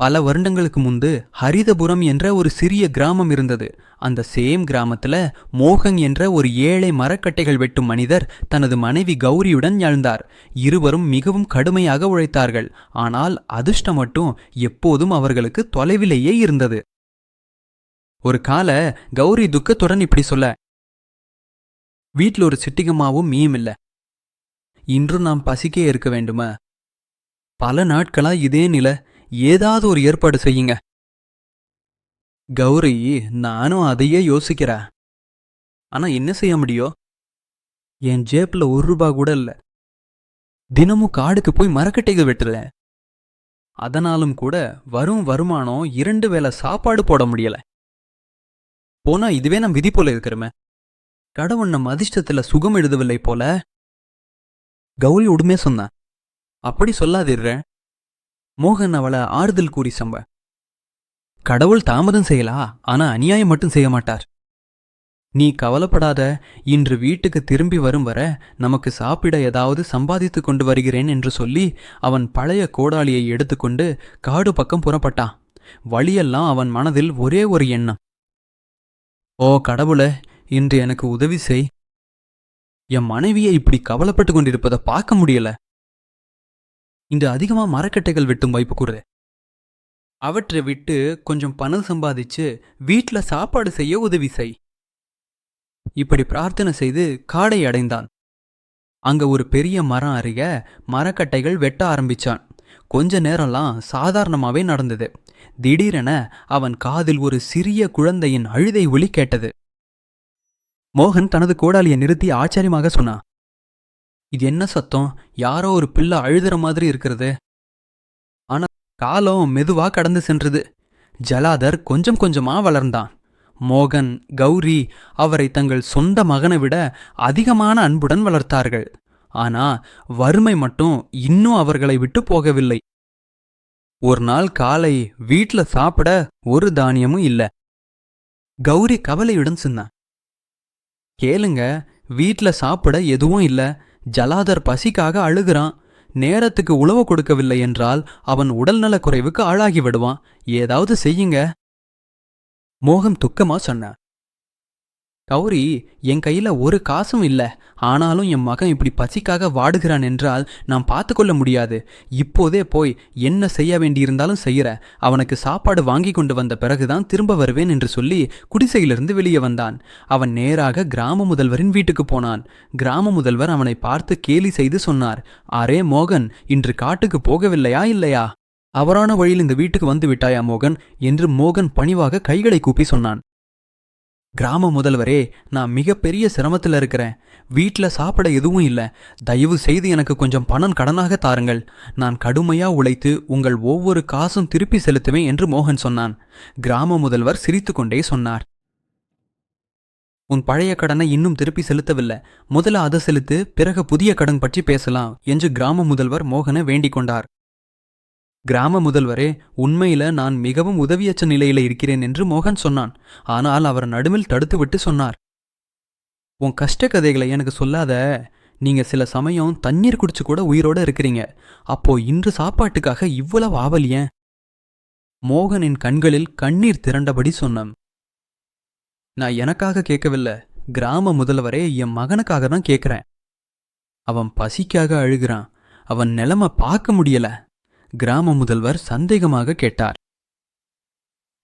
பல வருடங்களுக்கு முன்பு ஹரிதபுரம் என்ற ஒரு சிறிய கிராமம் இருந்தது. அந்த சேம் கிராமத்துல மோகன் என்ற ஒரு ஏழை மரக்கட்டைகள் வெட்டும் மனிதர் தனது மனைவி கௌரியுடன் வாழ்ந்தார். இருவரும் மிகவும் கடுமையாக உழைத்தார்கள். ஆனால் அதிர்ஷ்டம் மட்டும் எப்போதும் அவர்களுக்கு தொலைவிலேயே இருந்தது. ஒரு கால கௌரி துக்கத்துடன் இப்படி சொல்ல, வீட்டில் ஒரு சிட்டிகமாவும் மீயும் இல்ல. இன்றும் நாம் பசிக்கே இருக்க வேண்டுமா? பல நாட்களா இதே நில. ஏதாவது ஒரு ஏற்பாடு செய்யுங்க. கௌரி, நானும் அதையே யோசிக்கிறேன். ஆனா என்ன செய்ய முடியும்? என் ஜேப்ல ₹1 கூட இல்ல. தினமும் காடுக்கு போய் மரக்கட்டைகள் வெட்டுல. அதனாலும் கூட வரும் வருமானம் 2 வேளை சாப்பாடு போட முடியல. போனா இதுவே நம் விதி போல இருக்கிறமே. கடவுள் நம் அதிர்ஷ்டத்துல சுகம் எழுதவில்லை போல. கௌரி உடுமே சொன்ன. அப்படி சொல்லாதிர்ற. மோகன் அவளை ஆறுதல் கூறி சம்ப. கடவுள் தாமதம் செய்யலா, ஆனா அநியாயம் மட்டும் செய்ய மாட்டார். நீ கவலைப்படாத. இன்று வீட்டுக்கு திரும்பி வரும் வர நமக்கு சாப்பிட ஏதாவது சம்பாதித்து கொண்டு வருகிறேன் என்று சொல்லி அவன் பழைய கோடாலியை எடுத்துக்கொண்டு காடு பக்கம் புறப்பட்டான். வழியெல்லாம் அவன் மனதில் ஒரே ஒரு எண்ணம். ஓ கடவுளே, இன்று எனக்கு உதவி செய். என் மனைவியை இப்படி கவலைப்பட்டு கொண்டிருப்பதை பார்க்க முடியல. இன்று அதிகமா மரக்கட்டைகள் வெட்டும் வாய்ப்பு கூறு. அவற்றை விட்டு கொஞ்சம் பணம் சம்பாதிச்சு வீட்ல சாப்பாடு செய்ய உதவி செய். இப்படி பிரார்த்தனை செய்து காடை அடைந்தான். அங்க ஒரு பெரிய மரம் அருக மரக்கட்டைகள் வெட்ட ஆரம்பிச்சான். கொஞ்ச நேரம்லாம் சாதாரணமாவே நடந்தது. திடீரென அவன் காதில் ஒரு சிறிய குழந்தையின் அழுதை ஒலி கேட்டது. மோகன் தனது கோடாலியை நிறுத்தி ஆச்சரியமாக சொன்னான், இது என்ன சத்தம்? யாரோ ஒரு பிள்ளை அழுதுற மாதிரி இருக்கிறது. ஆனா காலம் மெதுவா கடந்து சென்றது. ஜலாதர் கொஞ்சம் கொஞ்சமா வளர்ந்தான். மோகன், கௌரி அவரை தங்கள் சொந்த மகனை விட அதிகமான அன்புடன் வளர்த்தார்கள். ஆனா வறுமை மட்டும் இன்னும் அவர்களை விட்டு போகவில்லை. ஒரு நாள் காலை வீட்ல சாப்பிட ஒரு தானியமும் இல்ல. கௌரி கவலையுடன் சொன்னான், கேளுங்க, வீட்ல சாப்பிட எதுவும் இல்ல. ஜலாதர் பசிக்காக அழுகிறான். நேரத்துக்கு உணவு கொடுக்கவில்லை என்றால் அவன் உடல்நலக் குறைவுக்கு ஆளாகி விடுவான். ஏதாவது செய்யுங்க. மோகன் துக்கமா சொன்ன. கௌரி, என் கையில ஒரு காசும் இல்ல. ஆனாலும் என் மகன் இப்படி பசிக்காக வாடுகிறான் என்றால் நான் பார்த்துக்கொள்ள முடியாது. இப்போதே போய் என்ன செய்ய வேண்டியிருந்தாலும் செய்யற. அவனுக்கு சாப்பாடு வாங்கி கொண்டு வந்த பிறகுதான் திரும்ப வருவேன் என்று சொல்லி குடிசையிலிருந்து வெளியே வந்தான். அவன் நேராக கிராம முதல்வரின் வீட்டுக்கு போனான். கிராம முதல்வர் அவனை பார்த்து கேலி செய்து சொன்னார், அரே மோகன், இன்று காட்டுக்கு போகவில்லையா இல்லையா? அவரான வழியில் இந்த வீட்டுக்கு வந்து விட்டாயா மோகன் என்று மோகன் பணிவாக கைகளை கூப்பி சொன்னான். கிராம முதல்வரே, நான் மிகப்பெரிய சிரமத்தில் இருக்கிறேன். வீட்ல சாப்பிட எதுவும் இல்லை. தயவு செய்து எனக்கு கொஞ்சம் பணம் கடனாக தாருங்கள். நான் கடுமையா உழைத்து உங்கள் ஒவ்வொரு காசும் திருப்பி செலுத்துவேன் என்று மோகன் சொன்னான். கிராம முதல்வர் சிரித்துக்கொண்டே சொன்னார், உன் பழைய கடனை இன்னும் திருப்பி செலுத்தவில்லை. முதல்ல அதை செலுத்து, பிறகு புதிய கடன் பற்றி பேசலாம் என்று கிராம முதல்வர் மோகனை வேண்டிக் கொண்டார். கிராம முதல்வரே, உண்மையில நான் மிகவும் உதவியற்ற நிலையில இருக்கிறேன் என்று மோகன் சொன்னான். ஆனால் அவர் நடுவில் தடுத்துவிட்டு சொன்னார், உன் கஷ்ட கதைகளை எனக்கு சொல்லாத. நீங்க சில சமயம் தண்ணீர் குடிச்சு கூட உயிரோட இருக்கிறீங்க. அப்போ இன்று சாப்பாட்டுக்காக இவ்வளவு ஆவல் ஏன்? மோகனின் கண்களில் கண்ணீர் திரண்டபடி சொன்னான், நான் எனக்காக கேட்கவில்லை கிராம முதல்வரே, என் மகனுக்காக தான் கேட்கிறேன். அவன் பசிக்காக அழுகிறான். அவன் நிலைமை பார்க்க முடியல. கிராம முதல்வர் சந்தேகமாக கேட்டார்,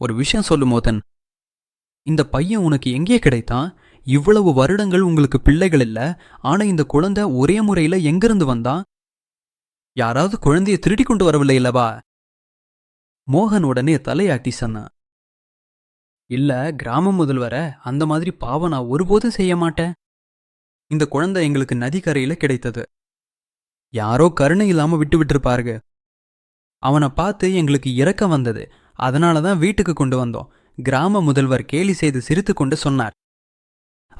ஒரு விஷயம் சொல்லு மோதன், இந்த பையன் உனக்கு எங்கே கிடைத்தான்? இவ்வளவு வருடங்கள் உங்களுக்கு பிள்ளைகள் இல்ல. ஆனா இந்த குழந்தை ஒரே முறையில எங்கிருந்து வந்தான்? யாராவது குழந்தையை திருடி கொண்டு வரவில்லை இல்லவா? மோகன் உடனே தலையாட்டி சொன்னான், இல்ல கிராம முதல்வர, அந்த மாதிரி பாவம் நான் ஒருபோதும் செய்ய மாட்டேன். இந்த குழந்தை எங்களுக்கு நதிக்கரையில கிடைத்தது. யாரோ கருணை இல்லாம விட்டு விட்டுருப்பாருங்க. அவனை பார்த்து எங்களுக்கு இரக்கம் வந்தது. அதனாலதான் வீட்டுக்கு கொண்டு வந்தோம். கிராம முதல்வர் கேலி செய்து சிரித்து கொண்டு சொன்னார்,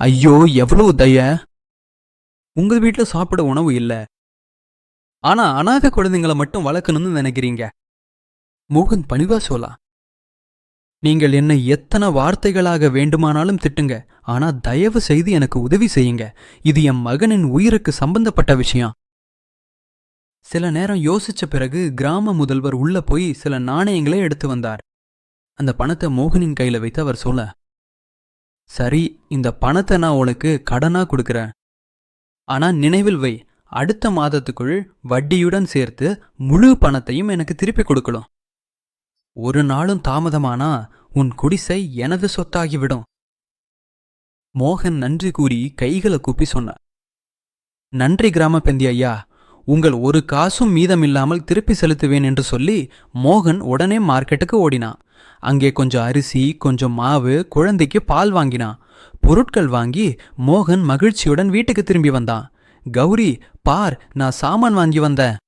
ஐயோ எவ்வளவு தய. உங்க வீட்டுல சாப்பிட உணவு இல்ல, ஆனா அநாத குழந்தைங்களை மட்டும் வளர்க்கணும்னு நினைக்கிறீங்க. மோகன் பணிவா சொல்லா, நீங்கள் என்னை எத்தனை வார்த்தைகளாக வேண்டுமானாலும் திட்டுங்க. ஆனா தயவு செய்து எனக்கு உதவி செய்யுங்க. இது என் மகனின் உயிருக்கு சம்பந்தப்பட்ட விஷயம். சில நேரம் யோசிச்ச பிறகு கிராம முதல்வர் உள்ள போய் சில நாணயங்களே எடுத்து வந்தார். அந்த பணத்தை மோகனின் கையில வைத்து அவர் சொல்ல, சரி, இந்த பணத்தை நான் உனக்கு கடனா கொடுக்கறேன். ஆனா நினைவில் வை, அடுத்த மாதத்துக்குள் வட்டியுடன் சேர்த்து முழு பணத்தையும் எனக்கு திருப்பி கொடுக்கணும். ஒரு நாளும் தாமதமானா உன் குடிசை எனது சொத்தாகிவிடும். மோகன் நன்றி கூறி கைகளை கூப்பி சொன்னார். நன்றி கிராம பெந்தி ஐயா, உங்கள் ஒரு காசும் மீதமில்லாமல் திருப்பி செலுத்துவேன் என்று சொல்லி மோகன் உடனே மார்க்கெட்டுக்கு ஓடினான். அங்கே கொஞ்சம் அரிசி, கொஞ்சம் மாவு, குழந்தைக்கு பால் வாங்கினான். பொருட்கள் வாங்கி மோகன் மகிழ்ச்சியுடன் வீட்டுக்கு திரும்பி வந்தான். கௌரி, பார், நான் சாமான் வாங்கி வந்தேன்.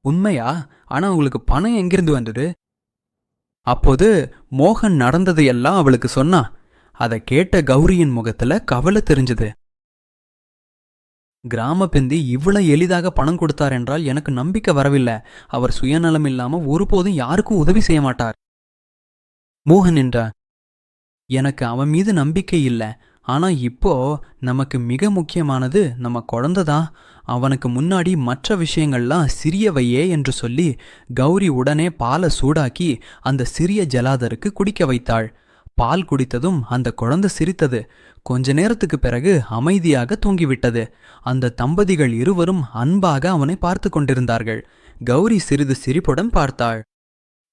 உண்மையா? ஆனா உங்களுக்கு பணம் எங்கிருந்து வந்தது? அப்போது மோகன் நடந்தது எல்லாம் அவளுக்கு சொன்னா. அதை கேட்ட கௌரியின் முகத்துல கவலை தெரிஞ்சது. கிராம பெந்தி இவ்வளவு எளிதாக பணம் கொடுத்தார் என்றால் எனக்கு நம்பிக்கை வரவில்லை. அவர் சுயநலம் இல்லாம ஒருபோதும் யாருக்கும் உதவி செய்ய மாட்டார். மோகன் என்றார், எனக்கு அவன் மீது நம்பிக்கை இல்லை. ஆனா இப்போ நமக்கு மிக முக்கியமானது நம்ம குழந்தைதான். அவனுக்கு முன்னாடி மற்ற விஷயங்கள்லாம் சிறியவையே என்று சொல்லி கௌரி உடனே பாலை சூடாக்கி அந்த சிறிய ஜலாதருக்கு குடிக்க வைத்தாள். பால் குடித்ததும் அந்த குழந்தை சிரித்தது. கொஞ்ச நேரத்துக்கு பிறகு அமைதியாக தூங்கிவிட்டது. அந்த தம்பதிகள் இருவரும் அன்பாக அவனை பார்த்து கொண்டிருந்தார்கள். கௌரி சிறிது சிரிப்புடன் பார்த்தாள்.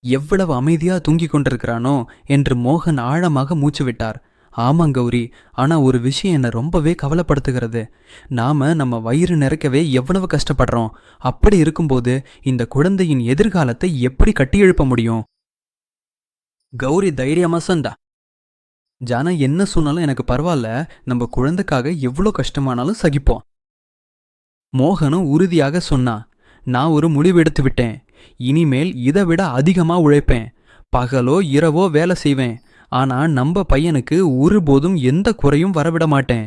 எவ்வளவு அமைதியா தூங்கிக் கொண்டிருக்கிறானோ என்று மோகன் ஆழமாக மூச்சு விட்டார். ஆமாங் கௌரி, ஆனா ஒரு விஷயம் என்னை ரொம்பவே கவலைப்படுத்துகிறது. நாம நம்ம வயிறு நிறைக்கவே எவ்வளவு கஷ்டப்படுறோம். அப்படி இருக்கும்போது இந்த குழந்தையின் எதிர்காலத்தை எப்படி கட்டியெழுப்ப முடியும்? கௌரி தைரியமா சொன்னா, ஜானா என்ன சொன்னாலும் எனக்கு பரவாயில்ல, நம்ம குழந்தைக்காக எவ்வளோ கஷ்டமானாலும் சகிப்போம். மோகனும் உறுதியாக சொன்னான், நான் ஒரு முடிவெடுத்து விட்டேன். இனிமேல் இதை விட அதிகமா உழைப்பேன். பகலோ இரவோ வேலை செய்வேன். ஆனா நம்ம பையனுக்கு ஒருபோதும் எந்த குறையும் வரவிட மாட்டேன்.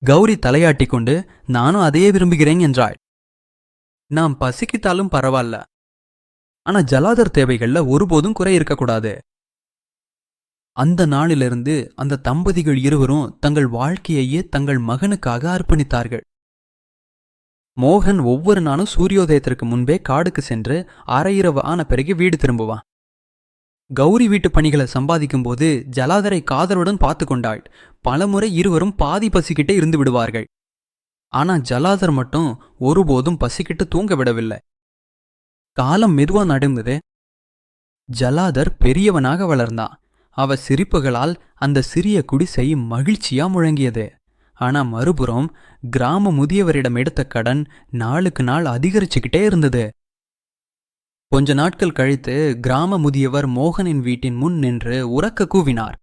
கௌரி தலையாட்டி கொண்டு, நானும் அதையே விரும்புகிறேன் என்றாள். நாம் பசிக்கிட்டாலும் பரவாயில்ல, ஆனா ஜலாதர் தேவைகள்ல ஒருபோதும் குறை இருக்கக்கூடாது. அந்த நாளிலிருந்து அந்த தம்பதிகள் இருவரும் தங்கள் வாழ்க்கையையே தங்கள் மகனுக்காக அர்ப்பணித்தார்கள். மோகன் ஒவ்வொரு நாளும் சூரியோதயத்திற்கு முன்பே காடுக்கு சென்று அரையிரவு ஆன பிறகு வீடு திரும்புவான். கௌரி வீட்டு பணிகளை சம்பாதிக்கும் போது ஜலாதரை காதலுடன் பார்த்து கொண்டாள். பலமுறை இருவரும் பாதி பசிக்கிட்டே இருந்து விடுவார்கள். ஆனா ஜலாதர் மட்டும் ஒருபோதும் பசிக்கிட்டு தூங்க விடவில்லை. காலம் மெதுவா நடந்தது. ஜலாதர் பெரியவனாக வளர்ந்தான். அவ சிரிப்புகளால் அந்த சிறிய குடிசை மகிழ்ச்சியா முழங்கியது. ஆனா மறுபுறம் கிராம முதியவரிடம் எடுத்த கடன் நாளுக்கு நாள் அதிகரிச்சுக்கிட்டே இருந்தது. கொஞ்ச நாட்கள் கழித்து கிராம முதியவர் மோகனின் வீட்டின் முன் நின்று உரக்க கூவினார்.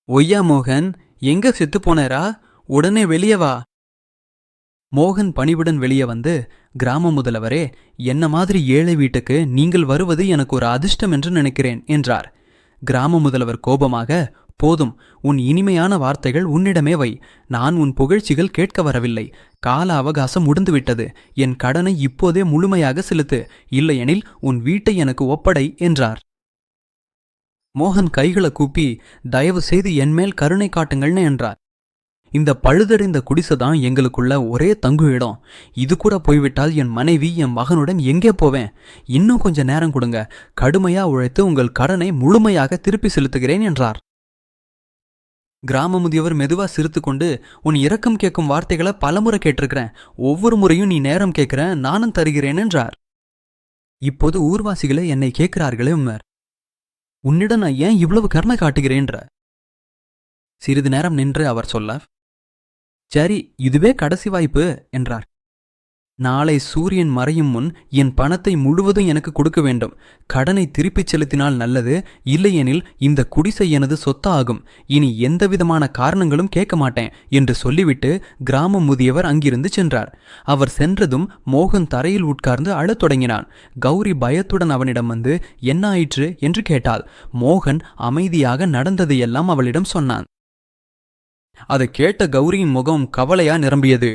ஒய்யா மோகன், எங்க செத்து போனேரா? உடனே வெளியே வா. மோகன் பணிவுடன் வெளியே வந்து, கிராம முதல்வரே, என்ன மாதிரி ஏழை வீட்டுக்கு நீங்கள் வருவது எனக்கு ஒரு அதிர்ஷ்டம் என்று நினைக்கிறேன் என்றார். கிராம முதல்வர் கோபமாக, போதும், உன் இனிமையான வார்த்தைகள் உன்னிடமே வை. நான் உன் புகழ்ச்சிகள் கேட்க வரவில்லை. கால அவகாசம் முடிந்துவிட்டது. என் கடனை இப்போதே முழுமையாக செலுத்து, இல்லையெனில் உன் வீட்டை எனக்கு ஒப்படை என்றார். மோகன் கைகளை கூப்பி, தயவு செய்து என்மேல் கருணை காட்டுங்கள்னு என்றார். இந்த பழுதடைந்த குடிசைதான் எங்களுக்குள்ள ஒரே தங்கு இடம். இது கூட போய்விட்டால் என் மனைவி, என் மகனுடன் எங்கே போவேன்? இன்னும் கொஞ்ச நேரம் கொடுங்க. கடுமையா உழைத்து உங்கள் கடனை முழுமையாக திருப்பி செலுத்துகிறேன் என்றார். கிராம முதியவர் மெதுவா சிரித்து கொண்டு, உன் இரக்கம் கேட்கும் வார்த்தைகளை பலமுறை கேட்டிருக்கிறேன். ஒவ்வொரு முறையும் நீ நேரம் கேட்கிற, நானும் தருகிறேன் என்றார். இப்போது ஊர்வாசிகளை என்னை கேட்கிறார்களே உம்மர், உன்னிடம் நான் ஏன் இவ்வளவு கருணை காட்டுகிறேன்ற. சிறிது நேரம் நின்று அவர் சொல்ல, சரி, இதுவே கடைசி வாய்ப்பு என்றார். நாளை சூரியன் மறையும் முன் என் பணத்தை முழுவதும் எனக்கு கொடுக்க வேண்டும். கடனை திருப்பிச் செலுத்தினால் நல்லது, இல்லையெனில் இந்த குடிசை எனது சொத்தாகும். இனி எந்தவிதமான காரணங்களும் கேட்க மாட்டேன் என்று சொல்லிவிட்டு கிராம முதியவர் அங்கிருந்து சென்றார். அவர் சென்றதும் மோகன் தரையில் உட்கார்ந்து அழத் தொடங்கினான். கௌரி பயத்துடன் அவனிடம் வந்து, என்ன ஆயிற்று என்று கேட்டாள். மோகன் அமைதியாக நடந்ததையெல்லாம் அவளிடம் சொன்னான். அதை கேட்ட கௌரியின் முகம் கவலையா நிரம்பியது.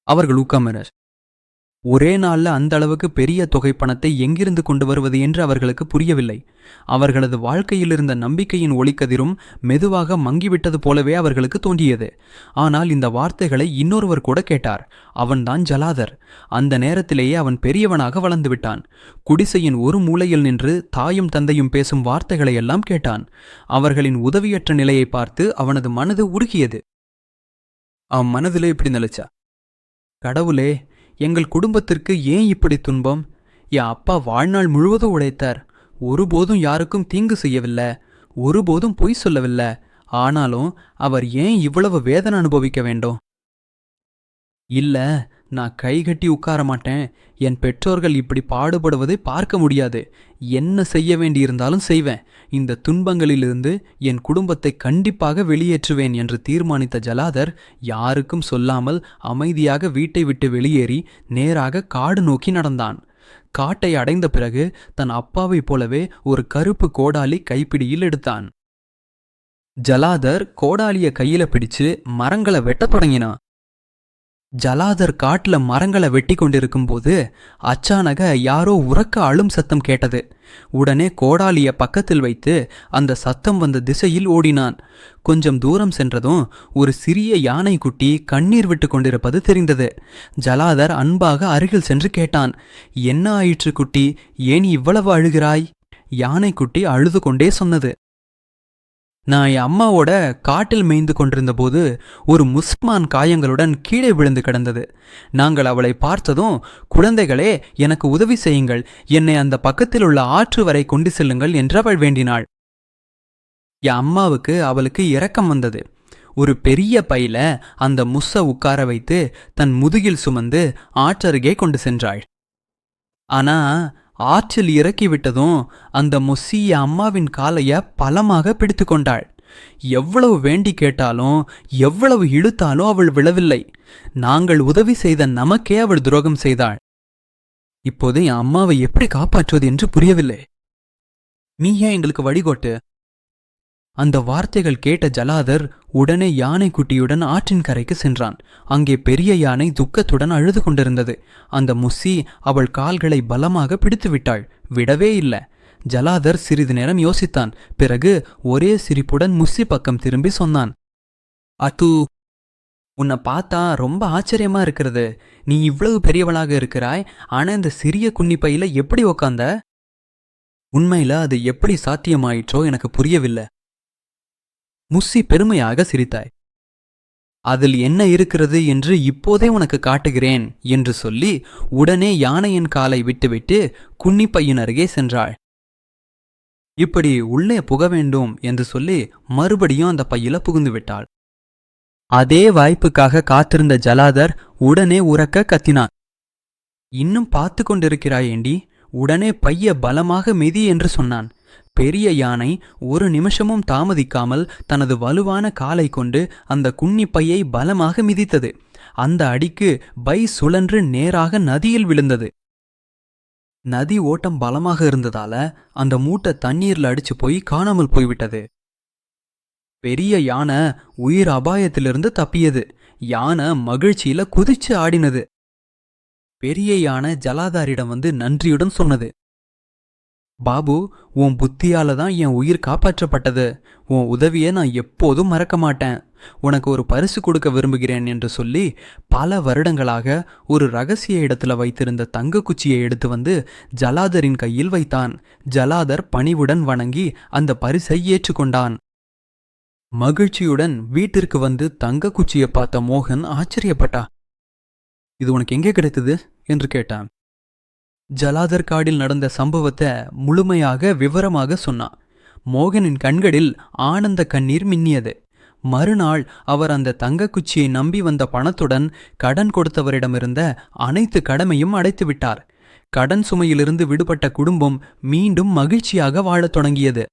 அவர்கள் உட்கார்ந்தனர். ஒரே நாள்ல அந்த அளவுக்கு பெரிய தொகை பணத்தை எங்கிருந்து கொண்டு வருவது என்று அவர்களுக்கு புரியவில்லை. அவர்களது வாழ்க்கையில் இருந்த நம்பிக்கையின் ஒளிக்கதிரும் மெதுவாக மங்கிவிட்டது போலவே அவர்களுக்கு தோன்றியது. ஆனால் இந்த வார்த்தைகளை இன்னொருவர் கூட கேட்டார். அவன்தான் ஜலாதர். அந்த நேரத்திலேயே அவன் பெரியவனாக வளர்ந்து விட்டான். குடிசையின் ஒரு மூலையில் நின்று தாயும் தந்தையும் பேசும் வார்த்தைகளை எல்லாம் கேட்டான். அவர்களின் உதவியற்ற நிலையை பார்த்து அவனது மனது உருகியது. அவன் மனதிலே இப்படி நினைச்சா, கடவுளே, எங்கள் குடும்பத்திற்கு ஏன் இப்படி துன்பம்? என் அப்பா வாழ்நாள் முழுவதும் உழைத்தார். ஒருபோதும் யாருக்கும் தீங்கு செய்யவில்லை, ஒருபோதும் பொய் சொல்லவில்லை. ஆனாலும் அவர் ஏன் இவ்வளவு வேதனை அனுபவிக்க வேண்டும்? இல்ல, நான் கைகட்டி உட்கார மாட்டேன். என் பெற்றோர்கள் இப்படி பாடுபடுவதை பார்க்க முடியாது. என்ன செய்ய வேண்டியிருந்தாலும் செய்வேன். இந்த துன்பங்களிலிருந்து என் குடும்பத்தை கண்டிப்பாக வெளியேற்றுவேன் என்று தீர்மானித்த ஜலாதர் யாருக்கும் சொல்லாமல் அமைதியாக வீட்டை விட்டு வெளியேறி நேராக காடு நோக்கி நடந்தான். காட்டை அடைந்த பிறகு தன் அப்பாவைப் போலவே ஒரு கருப்பு கோடாலி கைப்பிடியில் எடுத்தான். ஜலாதர் கோடாலிய கையில பிடிச்சு மரங்களை வெட்டத் தொடங்கினான். ஜலாதர் காட்டுல மரங்களை வெட்டி கொண்டிருக்கும் போது அச்சானக யாரோ உரக்க அழும் சத்தம் கேட்டது. உடனே கோடாலிய பக்கத்தில் வைத்து அந்த சத்தம் வந்த திசையில் ஓடினான். கொஞ்சம் தூரம் சென்றதும் ஒரு சிறிய யானை குட்டி கண்ணீர் விட்டு கொண்டிருப்பது தெரிந்தது. ஜலாதர் அன்பாக அருகில் சென்று கேட்டான், என்ன ஆயிற்று குட்டி, ஏன் இவ்வளவு அழுகிறாய்? யானைக்குட்டி அழுது கொண்டே சொன்னது, நான் என் அம்மாவோட காட்டில் மேய்ந்து கொண்டிருந்த போது ஒரு முஸ்மான் காயங்களுடன் கீழே விழுந்து கிடந்தது. நாங்கள் அவளை பார்த்ததும், குழந்தைகளே, எனக்கு உதவி செய்யுங்கள், என்னை அந்த பக்கத்தில் உள்ள ஆற்று வரை கொண்டு செல்லுங்கள் என்று அவள் வேண்டினாள். என் அம்மாவுக்கு அவளுக்கு இரக்கம் வந்தது. ஒரு பெரிய பையில அந்த முஸ்ஸ உட்கார வைத்து தன் முதுகில் சுமந்து ஆற்றருகே கொண்டு சென்றாள். ஆனா ஆற்றில் இறக்கிவிட்டதும் அந்த முஸ்ஸிய அம்மாவின் காலைய பலமாக பிடித்து கொண்டாள். எவ்வளவு வேண்டி கேட்டாலும் எவ்வளவு இழுத்தாலும் அவள் விழவில்லை. நாங்கள் உதவி செய்த நமக்கே அவள் துரோகம் செய்தாள். இப்போது என் அம்மாவை எப்படி காப்பாற்றுவது என்று புரியவில்லை. நீ ஏன் எங்களுக்கு வழிகோட்டு? அந்த வார்த்தைகள் கேட்ட ஜலாதர் உடனே யானைக்குட்டியுடன் ஆற்றின் கரைக்கு சென்றான். அங்கே பெரிய யானை துக்கத்துடன் அழுது கொண்டிருந்தது. அந்த முஸ்ஸி அவள் கால்களை பலமாக பிடித்து விட்டாள். விடவே இல்லை. ஜலாதர் சிறிது நேரம் யோசித்தான். பிறகு ஒரே சிரிப்புடன் முஸ்ஸி பக்கம் திரும்பி சொன்னான், அத்து, உன்னை பார்த்தா ரொம்ப ஆச்சரியமா இருக்கிறது. நீ இவ்வளவு பெரியவளாக இருக்கிறாய், ஆனா இந்த சிறிய குன்னிப்பையில எப்படி உக்காந்த? உண்மையில அது எப்படி சாத்தியமாயிற்றோ எனக்கு புரியவில்லை. முஸ்ஸி பெருமையாக சிரித்தாய். அதில் என்ன இருக்கிறது என்று இப்போதே உனக்கு காட்டுகிறேன் என்று சொல்லி உடனே யானையின் காலை விட்டுவிட்டு குன்னிப்பையின் அருகே சென்றாள். இப்படி உள்ளே புக வேண்டும் என்று சொல்லி மறுபடியும் அந்த பையில புகுந்து விட்டாள். அதே வாய்ப்புக்காக காத்திருந்த ஜலாதர் உடனே உரக்க கத்தினான், இன்னும் பார்த்து கொண்டிருக்கிறாயேண்டி, உடனே பைய பலமாக மிதி என்று சொன்னான். பெரிய யானை ஒரு நிமிஷமும் தாமதிக்காமல் தனது வலுவான காலை கொண்டு அந்த குன்னிப்பையை பலமாக மிதித்தது. அந்த அடிக்கு பை சுழன்று நேராக நதியில் விழுந்தது. நதி ஓட்டம் பலமாக இருந்ததால அந்த மூட்டை தண்ணீர்ல அடிச்சு போய் காணாமல் போய்விட்டது. பெரிய யானை உயிர் அபாயத்திலிருந்து தப்பியது. யானை மகிழ்ச்சியில குதிச்சு ஆடினது. பெரிய யானை ஜலாதாரிடம் வந்து நன்றியுடன் சொன்னது, பாபு, உன் புத்தியால தான் என் உயிர் காப்பாற்றப்பட்டது. உன் உதவியை நான் எப்போதும் மறக்க மாட்டேன். உனக்கு ஒரு பரிசு கொடுக்க விரும்புகிறேன் என்று சொல்லி பல வருடங்களாக ஒரு ரகசிய இடத்துல வைத்திருந்த தங்க குச்சியை எடுத்து வந்து ஜலாதரின் கையில் வைத்தான். ஜலாதர் பணிவுடன் வணங்கி அந்த பரிசை ஏற்றுக்கொண்டான். மகிழ்ச்சியுடன் வீட்டிற்கு வந்து தங்க குச்சியை பார்த்த மோகன் ஆச்சரியப்பட்டா. இது உனக்கு எங்கே கிடைத்தது என்று கேட்டான். ஜலாதர் காடில் நடந்த சம்பவத்தை முழுமையாக விவரமாக சொன்னான். மோகனின் கண்களில் ஆனந்த கண்ணீர் மின்னியது. மறுநாள் அவர் அந்த தங்கக்குச்சியை நம்பி வந்த பணத்துடன் கடன் கொடுத்தவரிடமிருந்த அனைத்து கடமையும் அடைத்துவிட்டார். கடன் சுமையிலிருந்து விடுபட்ட குடும்பம் மீண்டும் மகிழ்ச்சியாக வாழத் தொடங்கியது.